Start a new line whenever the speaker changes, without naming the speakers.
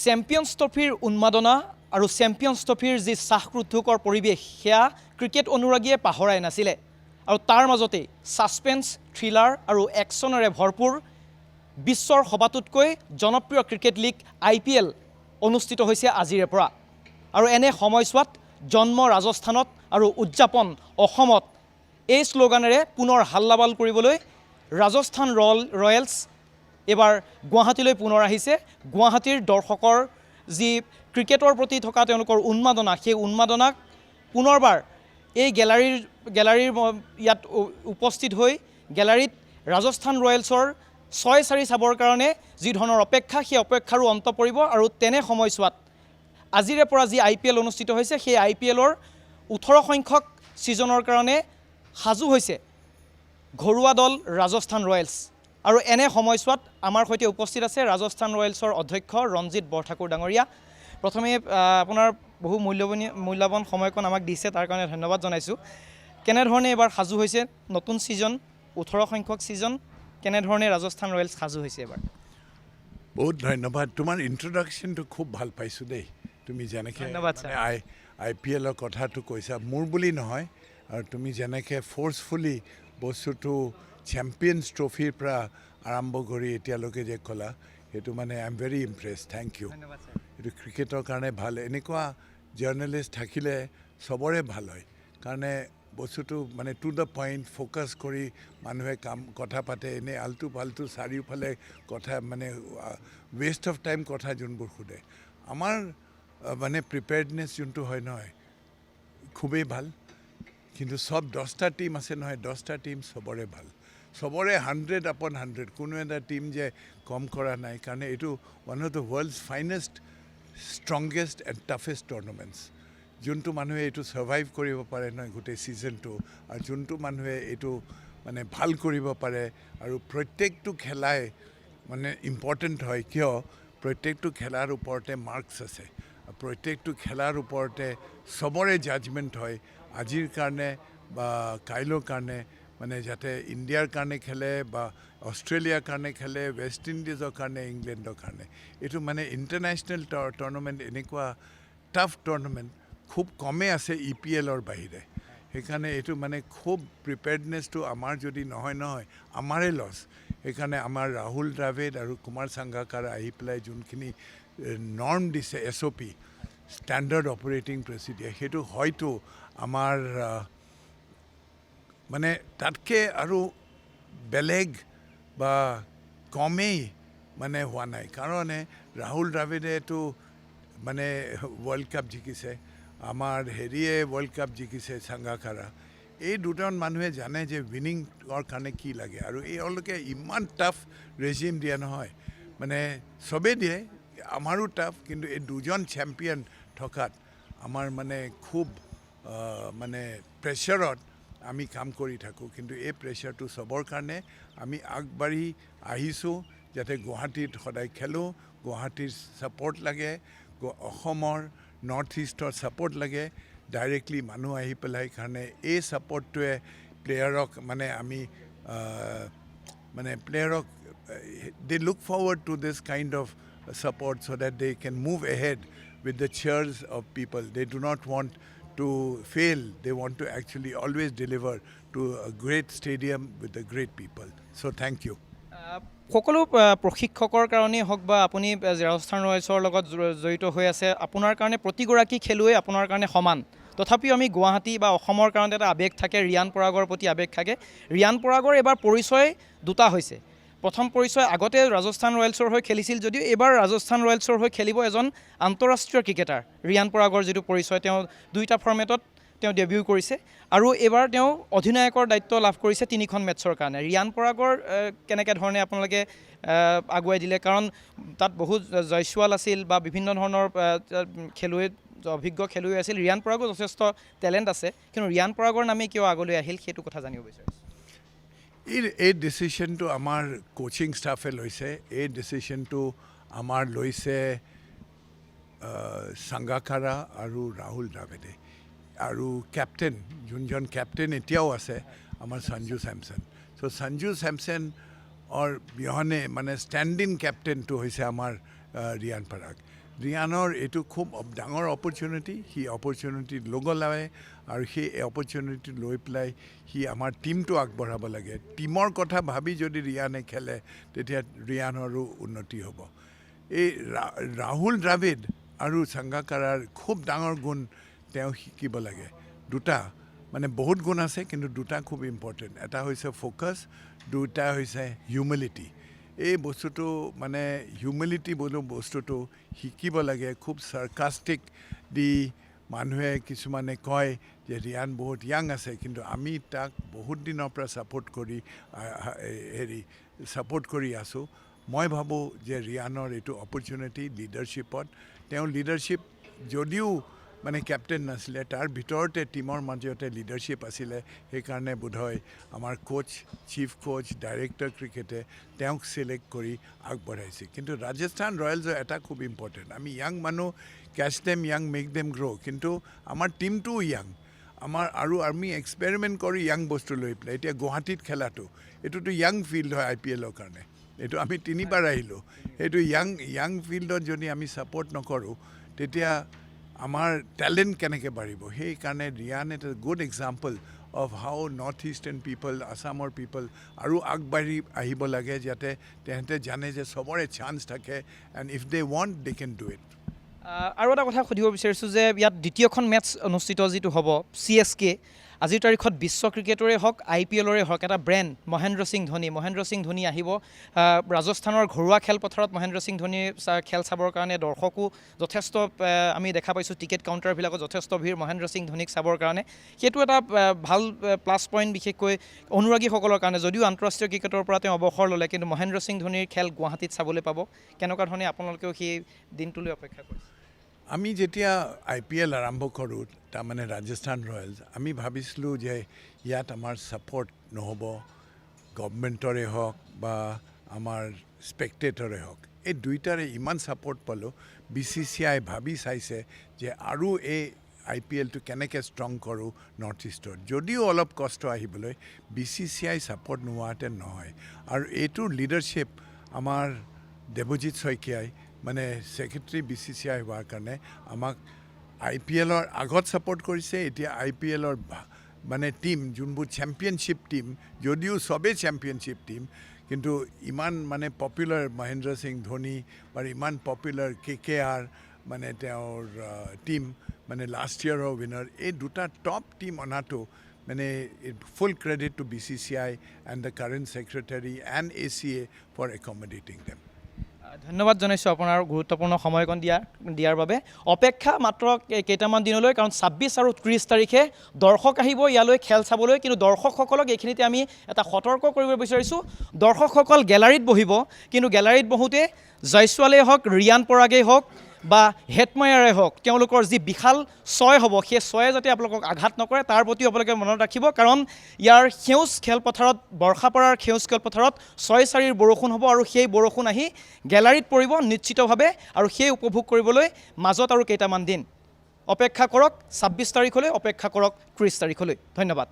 Champions ট্ৰফিৰ উন্মাদনা আৰু champions ট্ৰফিৰ যি শ্বাসৰুদ্ধকৰ পৰিৱেশ সেয়া ক্ৰিকেট অনুৰাগীয়ে পাহৰাই নাছিলে আৰু তাৰ মাজতেই ছাছপেন্স থ্ৰিলাৰ আৰু একশ্যনেৰে ভৰপূৰ বিশ্বৰ সবাতোতকৈ জনপ্ৰিয় ক্ৰিকেট লীগ IPL অনুষ্ঠিত হৈছে আজিৰে পৰা আৰু এনে সময়ছোৱাত জন্ম ৰাজস্থানত আৰু উদযাপন অসমত এই শ্লোগানেৰে পুনৰ হাল্লাবাল কৰিবলৈ ৰাজস্থান ৰয়েলছ এবাৰ গুৱাহাটীলৈ পুনৰ আহিছে গুৱাহাটীৰ দৰ্শকৰ যি ক্ৰিকেটৰ প্ৰতি থকা তেওঁলোকৰ উন্মাদনা সেই উন্মাদনাক পুনৰবাৰ এই গেলাৰীৰ ইয়াত উপস্থিত হৈ গেলাৰীত ৰাজস্থান ৰয়েলছৰ 6-4 চাবৰ কাৰণে যি ধৰণৰ অপেক্ষা সেই অপেক্ষাৰো অন্ত পৰিব আৰু তেনে সময়ছোৱাত আজিৰে পৰা যি IPL অনুষ্ঠিত হৈছে সেই IPLৰ 18 সংখ্যক ছিজনৰ কাৰণে সাজু হৈছে ঘৰুৱা দল ৰাজস্থান ৰয়েলছ আৰু এনে সময়ছোৱাত আমাৰ সৈতে উপস্থিত আছে ৰাজস্থান ৰয়েলছৰ অধ্যক্ষ ৰঞ্জিত বৰঠাকুৰ ডাঙৰীয়া প্ৰথমে আপোনাৰ বহু মূল্যৱান সময়কণ আমাক দিছে তাৰ কাৰণে ধন্যবাদ জনাইছোঁ কেনেধৰণে এবাৰ সাজু হৈছে নতুন ছিজন 18 সংখ্যক ছিজন কেনেধৰণে ৰাজস্থান ৰয়েলছ সাজু হৈছে এবাৰ
বহুত ধন্যবাদ তোমাৰ ইন্ট্ৰডাকশ্যনটো খুব ভাল পাইছোঁ দেই তুমি যেনেকৈ IPLৰ কথাটো কৈছা মোৰ বুলি নহয় আৰু তুমি যেনেকৈ ফ'ৰ্চফুলি বস্তুটো চেম্পিয়ন্স ট্ৰফিৰ পৰা আৰম্ভ কৰি এতিয়ালৈকে যে ক'লা সেইটো মানে I am very impress thank you এইটো ক্ৰিকেটৰ কাৰণে ভাল এনেকুৱা জাৰ্নেলিষ্ট থাকিলে চবৰে ভাল হয় কাৰণে বস্তুটো মানে টু দ্য পইণ্ট ফ'কাছ কৰি মানুহে কথা পাতে এনেই আলটু পাল্টু চাৰিওফালে কথা মানে ৱেষ্ট অফ টাইম কথা যোনবোৰ সোধে আমাৰ মানে প্ৰিপেয়াৰ্ডনেছ যোনটো হয় নহয় খুবেই ভাল কিন্তু চব 10টা টীম আছে নহয় 10টা টীম চবৰে ভাল চবৰে 100/100 কোনো এটা টীম যে কম কৰা নাই কাৰণ এইটো one of the world's finest strongest and toughest tournaments যোনটো মানুহে এইটো ছাৰ্ভাইভ কৰিব পাৰে নহয় গোটেই ছিজনটো আৰু যোনটো মানুহে এইটো মানে ভাল কৰিব পাৰে আৰু প্ৰত্যেকটো খেলাই মানে ইম্পৰ্টেণ্ট হয় কিয় প্ৰত্যেকটো খেলাৰ ওপৰতে মাৰ্কছ আছে প্ৰত্যেকটো খেলাৰ ওপৰতে চবৰে জাজমেণ্ট হয় আজিৰ কাৰণে বা কাইলৈৰ কাৰণে মানে যাতে ইণ্ডিয়াৰ কাৰণে খেলে বা অষ্ট্ৰেলিয়াৰ কাৰণে খেলে ৱেষ্ট ইণ্ডিজৰ কাৰণে ইংলেণ্ডৰ কাৰণে এইটো মানে ইণ্টাৰনেশ্যনেল টুৰ্ণামেণ্ট এনেকুৱা টাফ টুৰ্ণামেণ্ট খুব কমেই আছে EPLৰ বাহিৰে সেইকাৰণে এইটো মানে খুব প্ৰিপেয়াৰ্ডনেছটো আমাৰ যদি নহয় আমাৰে লছ সেইকাৰণে আমাৰ ৰাহুল দ্ৰাবিড় আৰু কুমাৰ সাংগাকাৰ আহি পেলাই যোনখিনি নৰ্ম দিছে SOP ষ্টেণ্ডাৰ্ড অপাৰেটিং প্ৰচিডিয়াৰ সেইটো হয়তো আমাৰ মানে তাতকৈ আৰু বেলেগ বা কমেই মানে হোৱা নাই কাৰণে ৰাহুল দ্ৰাবিড়েতো মানে ৱৰ্ল্ড কাপ জিকিছে আমাৰ হেৰিয়ে ৱৰ্ল্ড কাপ জিকিছে সাংগাকাৰা এই দুজন মানুহে জানে যে উইনিঙৰ কাৰণে কি লাগে আৰু এওঁলোকে ইমান টাফ ৰেজিম দিয়ে নহয় মানে চবেই দিয়ে আমাৰো টাফ কিন্তু এই দুজন চেম্পিয়ন থকাত আমাৰ মানে খুব মানে প্ৰেছাৰত আমি কাম কৰি থাকোঁ কিন্তু এই প্ৰেছাৰটো চবৰ কাৰণে আমি আগবাঢ়ি আহিছোঁ যাতে গুৱাহাটীত সদায় খেলোঁ গুৱাহাটীৰ ছাপৰ্ট লাগে অসমৰ নৰ্থ ইষ্টৰ ছাপৰ্ট লাগে ডাইৰেক্টলি মানুহ আহি পেলাই কাৰণে এই ছাপৰ্টটোৱে প্লেয়াৰক মানে আমি মানে প্লেয়াৰক they look forward to this kind of support so that they can move ahead with the cheers of people. They do not want to fail. They want to actually always deliver to a great stadium with the great people. So thank you.
সকলো প্ৰশিক্ষকৰ কাৰণেই হওক বা আপুনি ৰাজস্থান ৰয়েলছৰ লগত জড়িত হৈ আছে আপোনাৰ কাৰণে প্ৰতিগৰাকী খেলুৱৈ আপোনাৰ কাৰণে সমান তথাপিও আমি গুৱাহাটী বা অসমৰ কাৰণে এটা আৱেগ থাকে ৰিয়ান পৰাগৰ প্ৰতি আৱেগ থাকে ৰিয়ান পৰাগৰ এবাৰ পৰিচয় দুটা হৈছে প্ৰথম পৰিচয় আগতে ৰাজস্থান ৰয়েলছৰ হৈ খেলিছিল যদিও এবাৰ ৰাজস্থান ৰয়েলছৰ হৈ খেলিব এজন আন্তঃৰাষ্ট্ৰীয় ক্ৰিকেটাৰ ৰিয়ান পৰাগৰ যিটো পৰিচয় তেওঁ 2টা ফৰ্মেটত তেওঁ ডেবিউ কৰিছে আৰু এবাৰ তেওঁ অধিনায়কৰ দায়িত্ব লাভ কৰিছে 3খন মেটছৰ কাৰণে ৰিয়ান পৰাগৰ কেনেকৈ ধৰণে আপোনালোকে আগুৱাই দিলে কাৰণ তাত বহুত জয়ছোৱাল আছিল বা বিভিন্ন ধৰণৰ খেলুৱৈ অভিজ্ঞ খেলুৱৈ আছিল ৰিয়ান পৰাগৰ যথেষ্ট টেলেণ্ট আছে কিন্তু ৰিয়ান পৰাগৰ নামে কিয় আগলৈ আহিল সেইটো কথা জানিব বিচাৰিছোঁ
এই ডিচিশ্যনটো আমাৰ কোচিং ষ্টাফে লৈছে এই ডিচিশ্যনটো আমাৰ লৈছে সাংগাকাৰা আৰু ৰাহুল দ্ৰাবিড়ে আৰু কেপ্টেইন যোনজন কেপ্টেইন এতিয়াও আছে আমাৰ সঞ্জু চেমছন চ' সঞ্জু চেমছনৰ বিহনে মানে ষ্টেণ্ডিং কেপ্টেইনটো হৈছে আমাৰ ৰিয়ান পৰাগ ৰিয়ানৰ এইটো খুব ডাঙৰ অপৰচুনিটি সি অপৰচুনিটি ল'ব লাগে আৰু সেই অপৰচুনিটি লৈ পেলাই সি আমাৰ টীমটো আগবঢ়াব লাগে টীমৰ কথা ভাবি যদি ৰিয়ানে খেলে তেতিয়া ৰিয়ানৰো উন্নতি হ'ব এই ৰাহুল দ্ৰাবিড় আৰু সাংগাকাৰাৰ খুব ডাঙৰ গুণ তেওঁ শিকিব লাগে দুটা মানে বহুত গুণ আছে কিন্তু দুটা খুব ইম্পৰ্টেণ্ট এটা হৈছে ফ'কাছ দুটা হৈছে হিউমিলিটি এই বস্তুটো মানে হিউমিলিটি বোলো বস্তুটো শিকিব লাগে খুব চাৰ্কাষ্টিক দি মানুহে কিছুমানে কয় যে ৰিয়ান বহুত য়াং আছে কিন্তু আমি তাক বহুত দিনৰ পৰা ছাপোৰ্ট কৰি আছোঁ মই ভাবোঁ যে ৰিয়ানৰ এইটো অপৰচুনিটি লিডাৰশ্বিপত তেওঁ লিডাৰশ্বিপ যদিও মানে কেপ্টেইন নাছিলে তাৰ ভিতৰতে টীমৰ মাজতে লিডাৰশ্বিপ আছিলে সেইকাৰণে বোধহয় আমাৰ কোচ চিফ কোচ ডাইৰেক্টৰ ক্ৰিকেটে তেওঁক চিলেক্ট কৰি আগবঢ়াইছে কিন্তু ৰাজস্থান ৰয়েলছৰ এটা খুব ইম্পৰ্টেণ্ট আমি য়াং মানুহ catch them young make them grow' কিন্তু আমাৰ টীমটোও য়াং আমাৰ আৰু আমি এক্সপেৰিমেণ্ট কৰি য়াং বস্তু লৈ পেলাই এতিয়া গুৱাহাটীত খেলাটো এইটোতো য়াং ফিল্ড হয় IPL কাৰণে এইটো আমি তিনিবাৰ আহিলোঁ সেইটো য়াং ফিল্ডত যদি আমি ছাপোৰ্ট নকৰোঁ তেতিয়া আমাৰ টেলেণ্ট কেনেকৈ বাঢ়িব সেইকাৰণে ৰিয়ান এটা good example of how north eastern people আছামৰ পিপল আৰু আগবাঢ়ি আহিব লাগে যাতে তেহেঁতে জানে যে চবৰে চান্স থাকে and if they want they can do it
আৰু এটা কথা সুধিব বিচাৰিছোঁ যে ইয়াত দ্বিতীয়খন মেটচ অনুষ্ঠিত যিটো হ'ব CSK আজিৰ তাৰিখত বিশ্ব ক্ৰিকেটৰে হওক IPLৰে হওক এটা ব্ৰেণ্ড মহেন্দ্ৰ সিং ধোনী আহিব ৰাজস্থানৰ ঘৰুৱা খেলপথাৰত মহেন্দ্ৰ সিং ধোনীৰ খেল চাবৰ কাৰণে দৰ্শকো যথেষ্ট আমি দেখা পাইছোঁ টিকেট কাউণ্টাৰবিলাকত যথেষ্ট ভিৰ মহেন্দ্ৰ সিং ধোনীক চাবৰ কাৰণে সেইটো এটা ভাল প্লাছ পইণ্ট বিশেষকৈ অনুৰাগীসকলৰ কাৰণে যদিও আন্তঃৰাষ্ট্ৰীয় ক্ৰিকেটৰ পৰা তেওঁ অৱসৰ ল'লে কিন্তু মহেন্দ্ৰ সিং ধোনীৰ খেল গুৱাহাটীত চাবলৈ পাব কেনেকুৱা ধৰণে আপোনালোকেও সেই দিনটোলৈ অপেক্ষা কৰিছে
আমি যেতিয়া IPL আৰম্ভ কৰোঁ তাৰমানে ৰাজস্থান ৰয়েলছ আমি ভাবিছিলোঁ যে ইয়াত আমাৰ ছাপোৰ্ট নহ'ব গভমেণ্টৰে হওক বা আমাৰ স্পেক্টেটৰে হওক এই দুইটাৰে ইমান ছাপোৰ্ট পালোঁ BCCI ভাবি চাইছে যে আৰু এই IPLটো কেনেকৈ ষ্ট্ৰং কৰোঁ নৰ্থ ইষ্টত যদিও অলপ কষ্ট আহিবলৈ BCCI ছাপোৰ্ট নোহোৱাহেঁতেন নহয় আৰু এইটোৰ লিডাৰশ্বিপ আমাৰ দেৱজিৎ শইকীয়াই মানে ছেক্ৰেটাৰী BCCI হোৱাৰ কাৰণে আমাক IPLৰ আগত ছাপোৰ্ট কৰিছে এতিয়া IPLৰ মানে টীম যোনবোৰ চেম্পিয়নশ্বিপ টীম যদিও চবেই চেম্পিয়নশ্বিপ টীম কিন্তু ইমান মানে পপুলাৰ মহেন্দ্ৰ সিং ধোনী বা ইমান পপুলাৰ KKR মানে তেওঁৰ টীম মানে লাষ্ট ইয়েৰৰ উইনাৰ এই দুটা টপ টীম অনাটো মানে full credit to BCCI and the current secretary and ACA for accommodating them
ধন্যবাদ জনাইছোঁ আপোনাৰ গুৰুত্বপূৰ্ণ সময়কণ দিয়াৰ বাবে অপেক্ষা মাত্ৰ কেইটামান দিনলৈ কাৰণ 26 আৰু 30 তাৰিখে দৰ্শক আহিব ইয়ালৈ খেল চাবলৈ কিন্তু দৰ্শকসকলক এইখিনিতে আমি এটা সতৰ্ক কৰিব বিচাৰিছোঁ দৰ্শকসকল গেলাৰীত বহিব কিন্তু গেলাৰীত বহোঁতে জয়ছোৱালেই হওক ৰিয়ান পৰাগেই হওক বা হেটমায়াৰে হওক তেওঁলোকৰ যি বিশাল ছয় হ'ব সেই ছয়ে যাতে আপোনালোকক আঘাত নকৰে তাৰ প্ৰতি আপোনালোকে মনত ৰাখিব কাৰণ ইয়াৰ সেউজ খেলপথাৰত বৰ্ষাপাৰাৰ সেউজ খেলপথাৰত 6-4ৰ বৰষুণ হ'ব আৰু সেই বৰষুণ আহি গেলাৰীত পৰিব নিশ্চিতভাৱে আৰু সেই উপভোগ কৰিবলৈ মাজত আৰু কেইটামান দিন অপেক্ষা কৰক 26 তাৰিখলৈ অপেক্ষা কৰক 30 তাৰিখলৈ ধন্যবাদ